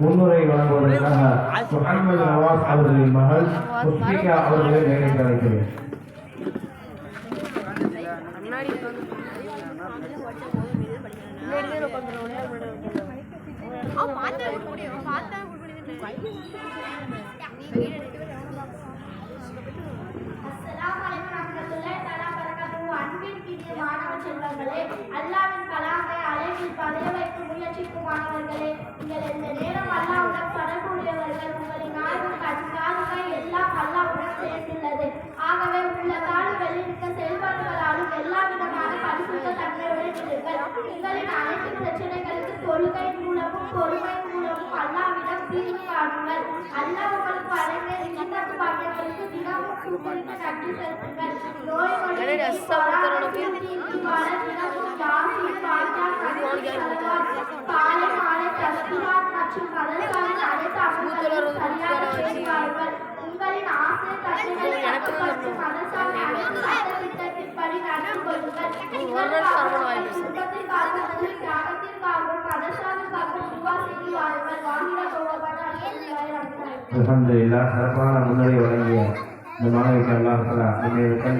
முன்னுரை வழங்குவதற்காக முகமது நவாஸ் அவர்களின் மகள் முஸ்பிகா அவர்களை மேடைக்கு அழைக்கிறேன். அல்லாவின் கலாமை அலைவில் பதிய வைக்க முயற்சிக்கும் மாணவர்களே, நீங்கள் இந்த நேரம் அல்லாவுடன் தொடர்புடையவர்கள். உங்களின் ஆய்வு கண்காணிக்கை எல்லாம் அல்லாவுடன் சேர்ந்துள்ளது. ஆகவே உள்ளதால் வெளியிருக்க செயல்பாடுகளாலும் எல்லா விதமான பரிசுத்த தன்மையுடன் இருங்கள். உங்களின் அனைத்து பிரச்சனைகளுக்கு தொழுகை மூலமும் பொறுமை மூலமும் அல்லாவிடம் தீர்வு காணுங்கள். அல்லாஹ் உங்களுக்கு வழங்கிய இந்த பாக்கியங்களுக்கு தினமும் சுற்றிட்டு நன்றி செலுத்துங்கள். காலை மாலை தஸ்பீஹாத் மற்றும் மதரசாவின் அனைத்து அமல்களையும் சரியாக செய்வார்கள். உங்களின் ஆசை கட்டளைகளை மற்றும் மதரசாவின் அனைத்து சட்டத்திட்டத்தின்படி நடந்து கொள்ளுங்கள். குடும்பத்திற்காகவும் தியாகத்திற்காகவும் மதரசாவிற்காகவும் துவா செய்து வாருங்கள். அல்ஹம்துலில்லாஹ். சிறப்பான முன்னுரை வழங்கிய இந்த மாணவிக்கு அல்லாஹ்